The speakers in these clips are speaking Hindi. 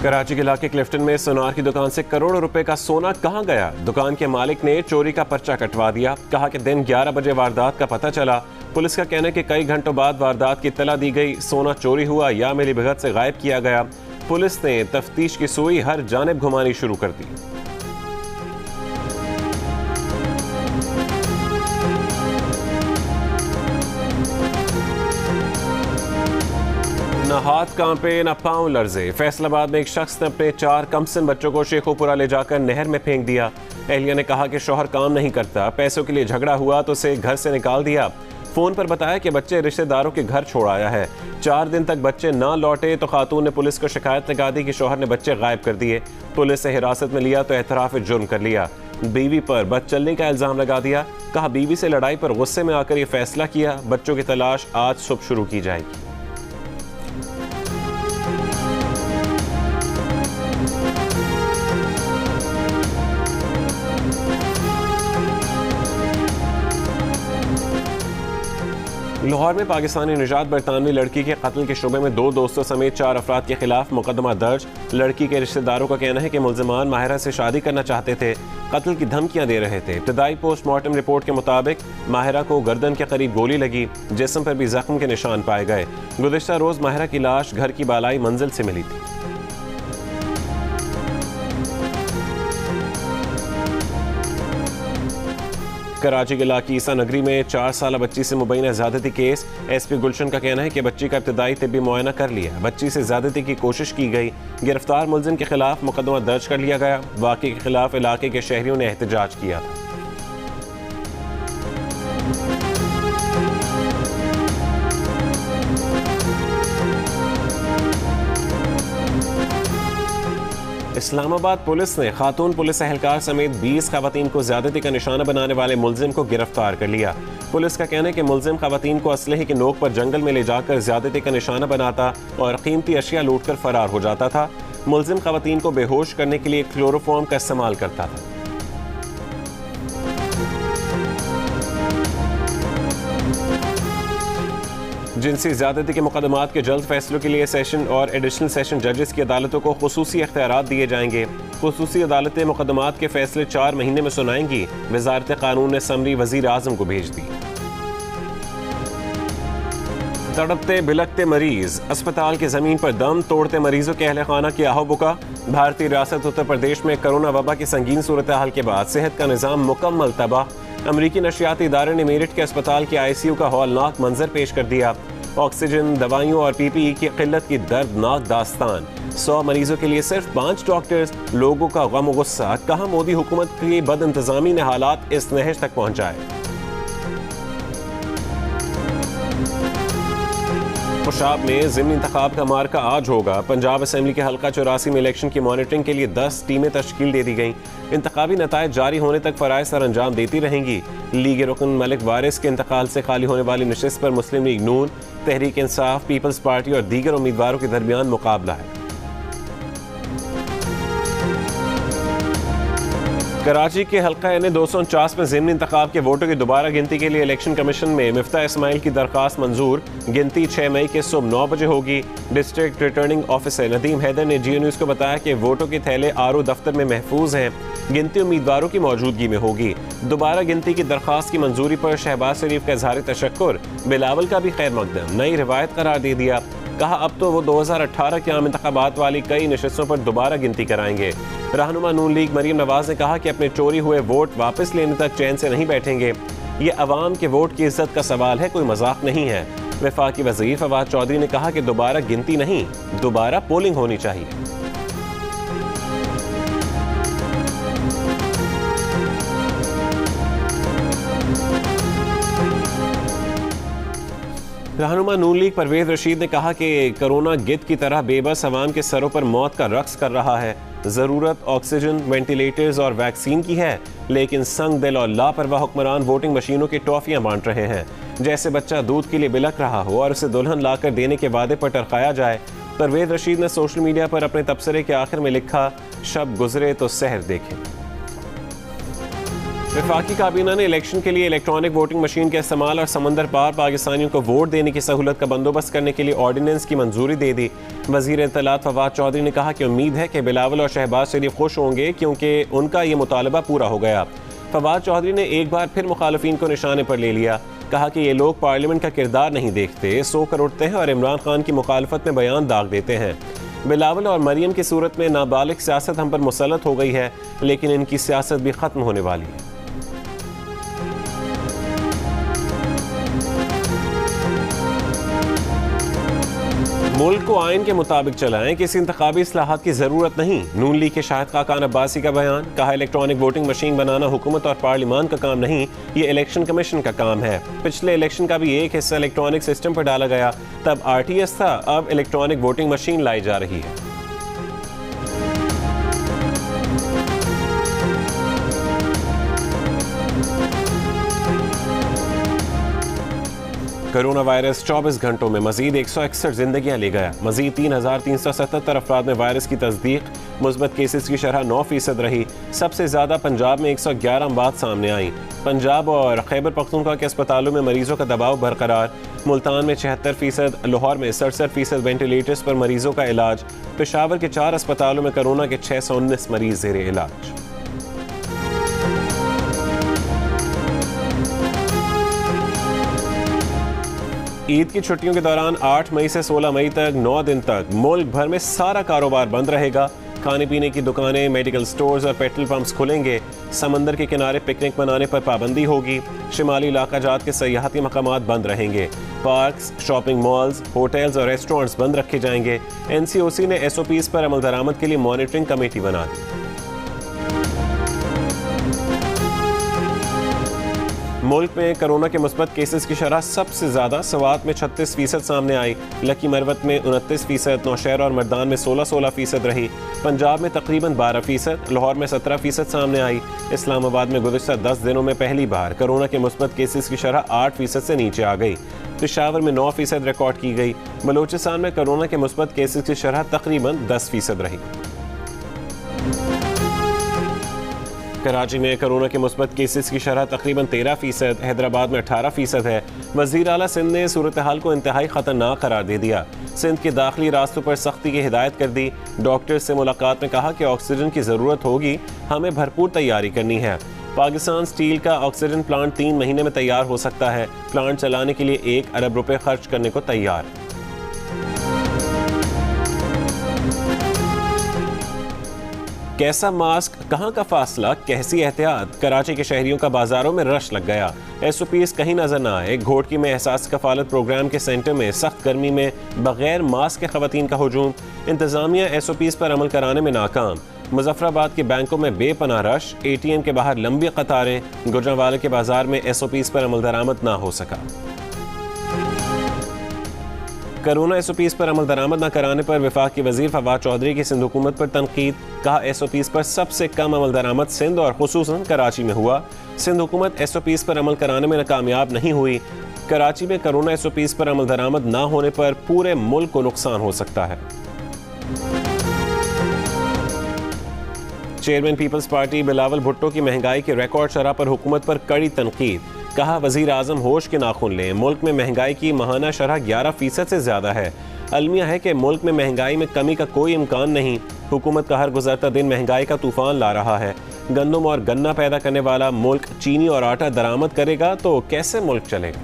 कराची के इलाके क्लिफ्टन में सोनार की दुकान से करोड़ों रुपए का सोना कहां गया? दुकान के मालिक ने चोरी का पर्चा कटवा दिया। कहा कि दिन 11 बजे वारदात का पता चला। पुलिस का कहना है कि कई घंटों बाद वारदात की इत्तला दी गई। सोना चोरी हुआ या मिलीभगत से गायब किया गया। पुलिस ने तफ्तीश की सुई हर जानिब घुमानी शुरू कर दी। न हाथ कांपे न पांव लर्जे। फैसलाबाद में एक शख्स ने अपने 4 कमसिन बच्चों को शेखोपुरा ले जाकर नहर में फेंक दिया। एहलिया ने कहा कि शौहर काम नहीं करता, पैसों के लिए झगड़ा हुआ तो उसे घर से निकाल दिया। फोन पर बताया कि बच्चे रिश्तेदारों के घर छोड़ आया है। 4 दिन तक बच्चे ना लौटे तो खातून ने पुलिस को शिकायत लगा दी कि शौहर ने बच्चे गायब कर दिए। पुलिस से हिरासत में लिया तो एतराफ जुर्म कर लिया। बीवी पर बदचलनी का इल्जाम लगा दिया। कहा बीवी से लड़ाई पर गुस्से में आकर ये फैसला किया। बच्चों की तलाश आज सुबह शुरू की जाएगी। लाहौर में पाकिस्तानी निजात बरतानवी लड़की के कत्ल के शुबे में 2 दोस्तों समेत 4 अफराद के खिलाफ मुकदमा दर्ज। लड़की के रिश्तेदारों का कहना है कि मुल्जिमान माहिरा से शादी करना चाहते थे, कत्ल की धमकियां दे रहे थे। इब्तदाई पोस्टमार्टम रिपोर्ट के मुताबिक माहिरा को गर्दन के करीब गोली लगी। जिस्म पर भी जख्म के निशान पाए गए। गुज़िश्ता रोज माहिरा की लाश घर की बालाई मंजिल से मिली थी। कराची के इलाके ईसा नगरी में 4 साल बच्ची से मुबैना ज़्यादती केस। एसपी गुलशन का कहना है कि बच्ची का इब्तदाई तिब्बी मुआयना कर लिया। बच्ची से ज़्यादती की कोशिश की गई। गिरफ्तार मुलजिम के खिलाफ मुकदमा दर्ज कर लिया गया। वाक़े के खिलाफ इलाके के शहरियों ने एहतजाज किया था। इस्लामाबाद पुलिस ने खातून पुलिस एहलकार समेत 20 खवातीन को ज्यादती का निशाना बनाने वाले मुलजिम को गिरफ्तार कर लिया। पुलिस का कहना है कि मुलजिम खवातीन को असलहे की नोक पर जंगल में ले जाकर ज्यादती का निशाना बनाता और कीमती अशिया लूट कर फरार हो जाता था। मुलजिम खवातीन को बेहोश करने के लिए क्लोरोफॉर्म का इस्तेमाल करता था। जिनसी ज्यादती के मुकदमात के जल्द फैसलों के लिए सेशन और एडिशनल सेशन जजेस की अदालतों को खुसूसी इख्तियारात दिए जाएंगे। खुसूसी अदालतें मुकदमात के फैसले 4 महीने में सुनाएंगी। वजारत कानून ने समरी वजीर आजम को भेज दी। तड़पते बिलकते मरीज, अस्पताल की जमीन पर दम तोड़ते मरीजों के अहले खाना की आहो बुका। भारतीय रियासत उत्तर प्रदेश में कोरोना वबा की संगीन सूरत हाल के बाद सेहत का निज़ाम मुकम्मल तबाह। अमरीकी नशियाती इदारे ने मेरठ के अस्पताल के ICU का हौलनाक मंजर पेश कर दिया। ऑक्सीजन, दवाइयों और PPE की किल्लत की दर्दनाक दास्तान। 100 मरीजों के लिए सिर्फ 5 डॉक्टर्स। लोगों का गम गुस्सा। कहा मोदी हुकूमत की बद इंतजामी ने हालात इस नहज तक पहुंचाए। खुशाब में ज़िमनी इंतखाब का मार्का आज होगा। पंजाब असेंबली के हल्का 84 में इलेक्शन की मॉनिटरिंग के लिए 10 टीमें तश्कील दे दी गई। इंतखाबी नतायज जारी होने तक फराइज सर अंजाम देती रहेंगी। लीग रुकन मलिक वारिस के इंतकाल से खाली होने वाली नशिस्त पर मुस्लिम लीग नून, तहरीक इंसाफ, पीपल्स पार्टी और दीगर उम्मीदवारों के दरमियान मुकाबला है। कराची के हल्का N 249 में ज़िमनी इंतखाब के वोटों की दोबारा गिनती के लिए इलेक्शन कमीशन में मिफ्ता इस्माइल की दरख्वास्त मंजूर। गिनती 6 मई के सुबह 9 बजे होगी। District returning officer Nadeem Haider ने जियो न्यूज़ को बताया कि वोटों के थैले RO दफ्तर में महफूज हैं। गिनती उम्मीदवारों की मौजूदगी में होगी। दोबारा गिनती की दरख्वास्त की मंजूरी पर शहबाज शरीफ का इजहार तशक्कुर। बिलावल का भी खैर मकदम नई रिवायत करार दे दिया। कहा अब तो वो 2018 के आम इंतखाबात वाली कई नशिस्तों पर दोबारा गिनती कराएंगे। रहनुमा नून लीग मरीम नवाज ने कहा कि अपने चोरी हुए वोट वापस लेने तक चैन से नहीं बैठेंगे। ये अवाम के वोट की इज्जत का सवाल है, कोई मजाक नहीं है। वफाकी वज़ीर फवाद चौधरी ने कहा कि दोबारा गिनती नहीं, दोबारा पोलिंग होनी चाहिए। रहनुमा नून लीग परवेज रशीद ने कहा कि कोरोना गिद्ध की तरह बेबस अवाम के सरों पर मौत का रक्स कर रहा है। ज़रूरत ऑक्सीजन, वेंटिलेटर्स और वैक्सीन की है, लेकिन संग दिल और लापरवाह हुक्मरान वोटिंग मशीनों की टॉफियां बांट रहे हैं। जैसे बच्चा दूध के लिए बिलक रहा हो और उसे दुल्हन लाकर देने के वादे पर टरकाया जाए। परवेज रशीद ने सोशल मीडिया पर अपने तबसरे के आखिर में लिखा, शब गुजरे तो सहर देखें। वफाकी काबीना ने इलेक्शन के लिए इलेक्ट्रॉनिक वोटिंग मशीन के इस्तेमाल और समंदर पार पाकिस्तानियों को वोट देने की सहूलत का बंदोबस्त करने के लिए ऑर्डिनेंस की मंजूरी दे दी। वजीर इत्तलात फवाद चौधरी ने कहा कि उम्मीद है कि बिलावल और शहबाज शरीफ खुश होंगे क्योंकि उनका ये मुतालबा पूरा हो गया। फवाद चौधरी ने एक बार फिर मुखालफिन को निशाने पर ले लिया। कहा कि ये लोग पार्लियामेंट का किरदार नहीं देखते, सो कर उठते हैं और इमरान खान की मुखालफत में बयान दाग देते हैं। बिलावल और मरियम की सूरत में नाबालिग सियासत हम पर मुसल्लत हो गई है, लेकिन इनकी सियासत भी खत्म होने वाली है। मुल्क को आइन के मुताबिक चलाएं, किसी इंतखाबी इस्लाहात की जरूरत नहीं। नून लीग के शाहिद खाकान अब्बासी का बयान। कहा इलेक्ट्रॉनिक वोटिंग मशीन बनाना हुकूमत और पार्लियामान का काम नहीं, ये इलेक्शन कमीशन का काम है। पिछले इलेक्शन का भी एक हिस्सा इलेक्ट्रॉनिक सिस्टम पर डाला गया, तब RTS था, अब इलेक्ट्रॉनिक वोटिंग मशीन लाई जा रही है। कोरोना वायरस 24 घंटों में मजीद 161 जिंदगियां ले गया। मजीद 3,377 अफराद में वायरस की तस्दीक। मुस्बत केसेस की शरह 9% रही। सबसे ज़्यादा पंजाब में 111 अमवात सामने आई। पंजाब और खैबर पख्तूनख्वा के अस्पतालों में मरीजों का दबाव बरकरार। मुल्तान में 76%, लाहौर में 67% वेंटिलेटर्स पर मरीजों का इलाज। पेशावर के 4 अस्पतालों में कोरोना के 619 मरीज ज़ेरे इलाज। ईद की छुट्टियों के दौरान 8 मई से 16 मई तक 9 दिन तक मुल्क भर में सारा कारोबार बंद रहेगा। खाने पीने की दुकानें, मेडिकल स्टोर्स और पेट्रोल पंप्स खुलेंगे। समंदर के किनारे पिकनिक मनाने पर पाबंदी होगी। शिमाली इलाका जात के सयाहती मकामात बंद रहेंगे। पार्क्स, शॉपिंग मॉल्स, होटल्स और रेस्टोरेंट्स बंद रखे जाएंगे। NCOC ने SOPs पर अमल दरामद के लिए मॉनिटरिंग कमेटी बना दी। मुल्क में कोरोना के मुस्बत केसेस की शरह सबसे ज्यादा सवात में 36% सामने आई। लकी मरवत में 29%, नौशहरा और मर्दान में 16% रही। पंजाब में तकरीबन 12%, लाहौर में 17% सामने आई। इस्लामाबाद में गुज़िश्ता 10 दिनों में पहली बार कोरोना के मुस्बत केसेस की शरह 8% से नीचे आ गई। पेशावर में 9% रिकॉर्ड की गई। बलोचिस्तान में कोरोना के मुस्बत केसेस की शरह तकरीबन 10% रही। कराची में कोरोना के मुस्बत केसेस की शरह तकरीबन 13%, हैदराबाद में 18% है। वज़ीर आला सिंध ने सूरत हाल को इंतहाई ख़तरनाक करार दे दिया। सिंध के दाखिली रास्तों पर सख्ती की हिदायत कर दी। डॉक्टर से मुलाकात में कहा कि ऑक्सीजन की ज़रूरत होगी, हमें भरपूर तैयारी करनी है। पाकिस्तान स्टील का ऑक्सीजन प्लांट 3 महीने में तैयार हो सकता है। प्लांट चलाने के लिए 1 अरब रुपए खर्च करने को तैयार। कैसा मास्क, कहां का फासला, कैसी एहतियात। कराची के शहरियों का बाजारों में रश लग गया। SOPs कहीं नजर न आए। घोटकी में एहसास कफालत प्रोग्राम के सेंटर में सख्त गर्मी में बगैर मास्क के खवातीन का हुजूम। इंतजामिया SOPs पर अमल कराने में नाकाम। मुजफ्फराबाद के बैंकों में बेपनाह रश। ATM के बाहर लंबी कतारें। गुजरांवाले के बाजार में SOPs पर अमल दरामद ना हो सका। कोरोना SOPs पर अमल दरामद न कराने पर वफाक के वजीर फवाद चौधरी की सिंध हुकूमत पर तनकीद। कहा SOPs पर सबसे कम अमल दरामद सिंध और खुसूसन कराची में हुआ। सिंध हुकूमत SOPs पर अमल कराने में नाकामयाब नहीं हुई। कराची में कोरोना SOPs पर अमल दरामद न होने पर पूरे मुल्क को नुकसान हो सकता है। चेयरमैन पीपल्स पार्टी बिलावल भुट्टो की महंगाई की रिकॉर्ड शरह पर हुकूमत पर कड़ी तनकीद। कहा वजीर आजम होश के नाखून लें, मुल्क में महंगाई की माहाना शरह 11% से ज्यादा है। अलमिया है कि मुल्क में महंगाई में कमी का कोई इम्कान नहीं। हुकूमत का हर गुजरता दिन महंगाई का तूफान ला रहा है। गंदम और गन्ना पैदा करने वाला मुल्क चीनी और आटा दरामद करेगा तो कैसे मुल्क चलेगा।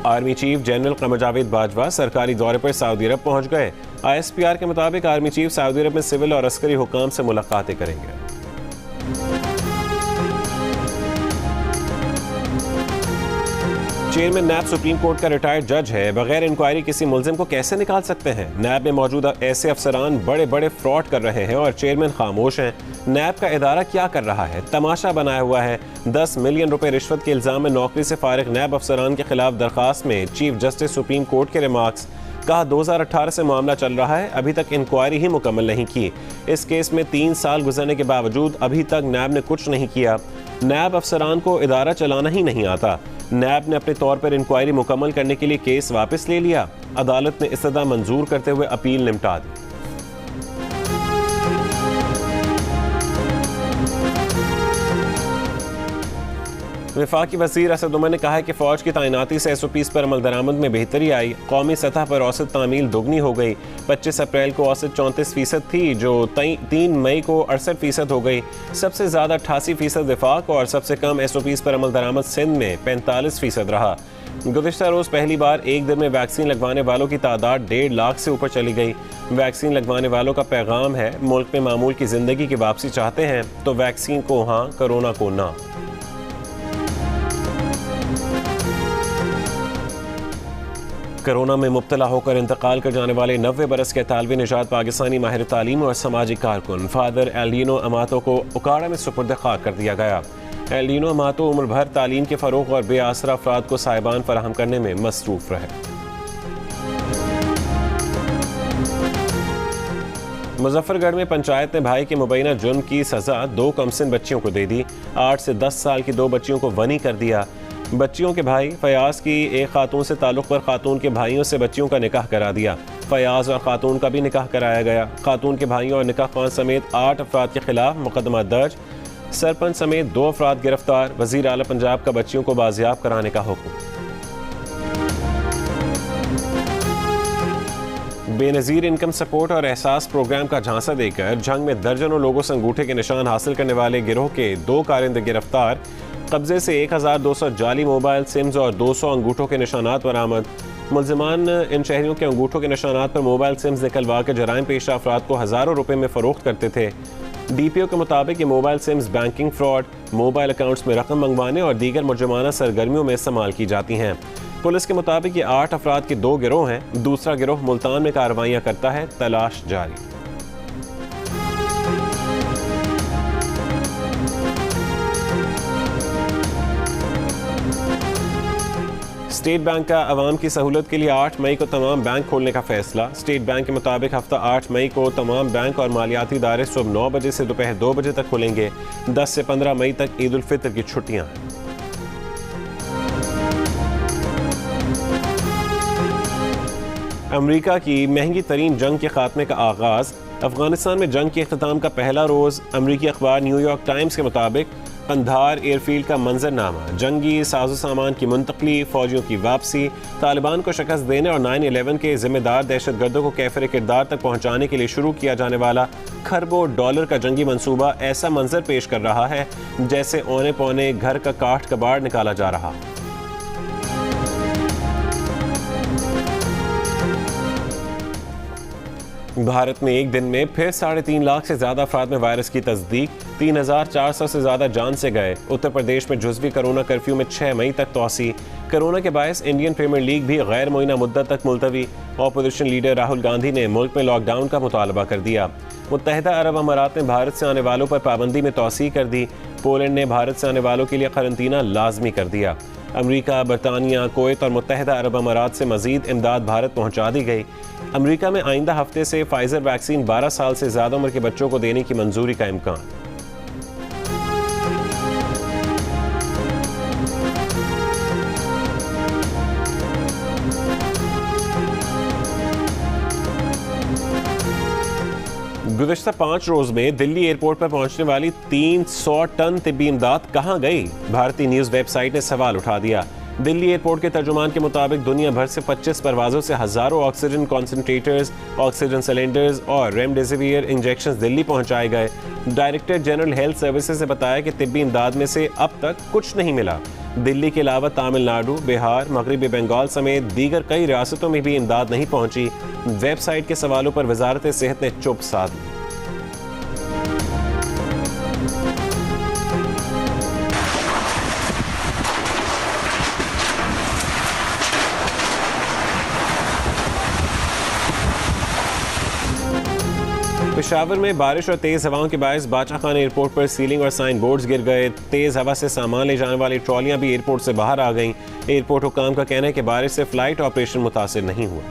Army chief general Qamar Javed Bajwa सरकारी दौरे पर सऊदी अरब पहुंच गए। ISPR के मुताबिक आर्मी चीफ सऊदी अरब में सिविल और अस्करी हुकाम से मुलाकातें करेंगे। चेयरमैन नैब सुप्रीम कोर्ट का रिटायर्ड जज है। बगैर इंक्वायरी किसी मुलजिम को कैसे निकाल सकते हैं। नैब में मौजूद ऐसे अफसरान बड़े बड़े फ्रॉड कर रहे हैं और चेयरमैन खामोश हैं। नैब का इदारा क्या कर रहा है, तमाशा बनाया हुआ है। 10 मिलियन रुपए रिश्वत के इल्जाम में नौकरी से फारिग नैब अफसरान के खिलाफ दरखास्त में चीफ जस्टिस सुप्रीम कोर्ट के रिमार्क्स। कहा 2018 से मामला चल रहा है, अभी तक इंक्वायरी ही मुकम्मल नहीं की। इस केस में 3 साल गुजरने के बावजूद अभी तक नैब ने कुछ नहीं किया। नैब अफसरान को इदारा चलाना ही नहीं आता। नैब ने अपने तौर पर इंक्वायरी मुकम्मल करने के लिए केस वापस ले लिया। अदालत ने इस्तदा मंजूर करते हुए अपील निपटा दी। वफाकी वज़ीर असद उमर ने कहा है कि फ़ौज की तैनाती से SOPs पर अमल दरामद में बेहतरी आई। कौमी सतह पर औसत तामील दोगुनी हो गई। 25 अप्रैल को औसत 34% थी जो 3 मई को 68% हो गई। सबसे ज़्यादा 88% वफाक और सबसे कम SOPs पर अमल दरामद सिंध में 45% रहा। गुज़िश्ता रोज़ पहली बार एक दिन में वैक्सीन लगवाने वालों की तादाद 1.5 लाख से ऊपर चली गई। वैक्सीन लगवाने वालों का पैगाम है, मुल्क में मामूल की ज़िंदगी की वापसी चाहते हैं तो वैक्सीन को हाँ, कोरोना को ना। कोरोना में मुब्तला होकर इंतकाल कर जाने वाले 90 बरस के तालिब निजात पाकिस्तानी माहिर तालीम और समाजी कारकुन फादर एलिनो अमातो को उकाड़ा में सुपुर्द खाक कर दिया गया। एलिनो अमातो उम्र भर तालीम के फ़रोग़ और बेआसरा अफराद को साहिबान फराहम करने में मसरूफ़ रहे। मुजफ्फरगढ़ में पंचायत ने भाई के मुबैना जुर्म की सज़ा 2 कमसिन बच्चियों को दे दी। 8 से 10 साल की 2 बच्चियों को वनी कर दिया। बच्चियों के भाई फयाज की एक खातून से ताल्लुक़ पर खातून के भाइयों से बच्चियों का निकाह करा दिया। फयाज और खातून का भी निकाह कराया गया। खातून के भाइयों और निकाह खान समेत 8 अफराद के खिलाफ मुकदमा दर्ज। सरपंच समेत 2 अफराद गिरफ्तार। वज़ीर आला पंजाब का बच्चियों को बाजियाब कराने का हुक्म। बेनज़ीर इनकम सपोर्ट और एहसास प्रोग्राम का झांसा देकर जंग में दर्जनों लोगों से अंगूठे के निशान हासिल करने वाले गिरोह के 2 कारिंदे गिरफ्तार। कब्जे से 1200 जाली मोबाइल सिम्स और 200 अंगूठों के निशानात बरामद। मुल्ज़िमान इन शहरियों के अंगूठों के निशानात पर मोबाइल सिम्स निकलवा के जराइम पेशा अफराद को हज़ारों रुपए में फ़रोख्त करते थे। DPO के मुताबिक ये mobile sims banking fraud, mobile accounts में रकम मंगवाने और दीगर मुजरिमाना सरगर्मियों में इस्तेमाल की जाती हैं। पुलिस के मुताबिक ये 8 अफराद के 2 गिरोह हैं। दूसरा गिरोह मुल्तान में कार्रवाइयाँ करता है। तलाश जारी। स्टेट बैंक का अवाम की सहूलत के लिए 8 मई को तमाम बैंक खोलने का फैसला। स्टेट बैंक के मुताबिक हफ्ता 8 मई को तमाम बैंक और मालियाती इदारे सुबह 9 बजे से दोपहर 2 बजे तक खुलेंगे। 10 से 15 मई तक ईद उल फितर की छुट्टियां हैं। अमेरिका की महंगी तरीन जंग के खात्मे का आगाज। अफगानिस्तान में जंग के इख्तिताम का पहला रोज। अमेरिकी अखबार न्यूयॉर्क टाइम्स के मुताबिक कंधार एयरफील्ड का मंजरनामा, जंगी साजो सामान की मुंतकली, फौजियों की वापसी, तालिबान को शिकस्त देने और 9/11 के जिम्मेदार दहशतगर्दों को कैफर किरदार तक पहुंचाने के लिए शुरू किया जाने वाला खरबों डॉलर का जंगी मंसूबा ऐसा मंजर पेश कर रहा है जैसे औने पौने घर का काठ कबाड़ निकाला जा रहा। भारत में एक दिन में फिर 3.5 लाख से ज्यादा अफराद में वायरस की तस्दीक। 3,400 से ज्यादा जान से गए। उत्तर प्रदेश में जुज़वी कोरोना कर्फ्यू में 6 मई तक तोसी। कोरोना के बायस इंडियन प्रीमियर लीग भी गैर मुइना मुद्दत तक मुलतवी। ऑपोजिशन लीडर राहुल गांधी ने मुल्क में लॉकडाउन का मुतालबा कर दिया। मुत्तहिदा अरब अमारात ने भारत से आने वालों पर पाबंदी में तोसी कर दी। पोलैंड ने भारत से आने वालों के लिए करंतना लाजमी कर दिया। अमेरिका, बरतानिया, कुवैत और मुत्तहिदा अरब अमारात से मजीद इमदाद भारत पहुंचा दी गई। अमेरिका में आइंदा हफ्ते से फाइजर वैक्सीन 12 साल से ज्यादा उम्र के बच्चों को देने की मंजूरी का इम्कान। गुज़िश्ता 5 रोज में दिल्ली एयरपोर्ट पर पहुंचने वाली 300 टन तिब्बी इमदाद कहां गई? भारतीय न्यूज वेबसाइट ने सवाल उठा दिया। दिल्ली एयरपोर्ट के तर्जुमान के मुताबिक दुनिया भर से 25 परवाजों से हजारों ऑक्सीजन कॉन्सेंट्रेटर्स, ऑक्सीजन सिलेंडर्स और रेमडेसिविर इंजेक्शंस दिल्ली पहुंचाए गए। डायरेक्टर जनरल हेल्थ सर्विसेज ने बताया कि तिब्बी इमदाद में से अब तक कुछ नहीं मिला। दिल्ली के अलावा तमिलनाडु, बिहार, मगरबी बंगाल समेत दीगर कई रियासतों में भी इमदाद नहीं पहुंची। वेबसाइट के सवालों पर वजारत सेहत ने चुप साध ली। पेशावर में बारिश और तेज हवाओं के बायस बादशाह खान एयरपोर्ट पर सीलिंग और साइन बोर्ड्स गिर गए। तेज हवा से सामान ले जाने वाली ट्रॉलियां भी एयरपोर्ट से बाहर आ गईं। एयरपोर्ट हुकाम का कहना है कि बारिश से फ्लाइट ऑपरेशन मुतासिर नहीं हुआ।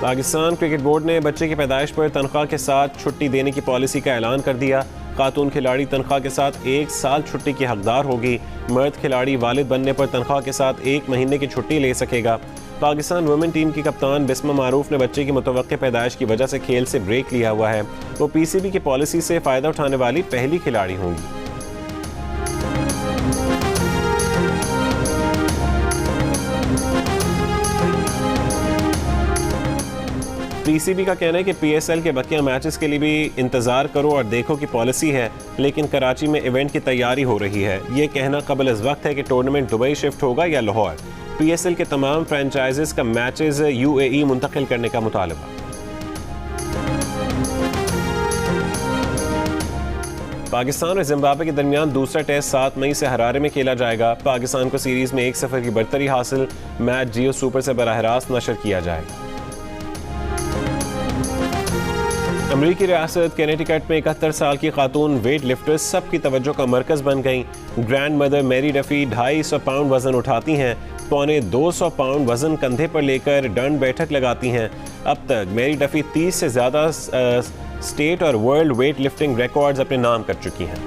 पाकिस्तान क्रिकेट बोर्ड ने बच्चे की पैदाइश पर तनख्वाह के साथ छुट्टी देने की पॉलिसी का ऐलान कर दिया। खातून खिलाड़ी तनख्वाह के साथ 1 साल छुट्टी की हकदार होगी। मर्द खिलाड़ी वालिद बनने पर तनख्वाह के साथ 1 महीने की छुट्टी ले सकेगा। पाकिस्तान वुमेन टीम की कप्तान बिस्मा मारूफ ने बच्चे की मुतवक्किल पैदाइश की वजह से खेल से ब्रेक लिया हुआ है। वो पीसीबी की पॉलिसी से फ़ायदा उठाने वाली पहली खिलाड़ी होंगी। पीसीबी का कहना है कि पीएसएल के बकिया मैचेस के लिए भी इंतज़ार करो और देखो की पॉलिसी है, लेकिन कराची में इवेंट की तैयारी हो रही है। ये कहना कबल इस वक्त है कि टूर्नामेंट दुबई शिफ्ट होगा या लाहौर। पीएसएल के तमाम फ्रेंचाइजेस का मैचेस यूएई मुंतकिल करने का मुतालबा। पाकिस्तान और जिम्बाब्वे के दरमियान दूसरा टेस्ट 7 मई से हरारे में खेला जाएगा। पाकिस्तान को सीरीज में 1-0 की बढ़तरी हासिल। मैच जियो सुपर से बराह रास्त नशर किया जाएगा। अमरीकी रियासत कैनेटिकट में 71 साल की खातून वेट लिफ्टर सबकी तवज्जो का मरकज बन गई। ग्रैंड मदर मेरी डफी 250 पाउंड वजन उठाती हैं। 250 पाउंड वजन कंधे पर लेकर दंड बैठक लगाती हैं। अब तक मेरी डफी 30 से ज़्यादा स्टेट और वर्ल्ड वेट लिफ्टिंग रिकॉर्ड्स अपने नाम कर चुकी हैं।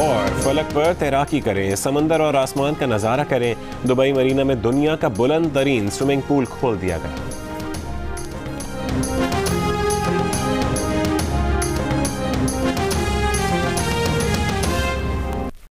और फलक पर तैराकी करें, समंदर और आसमान का नज़ारा करें। दुबई मरीना में दुनिया का बुलंद तरीन स्विमिंग पूल खोल दिया गया।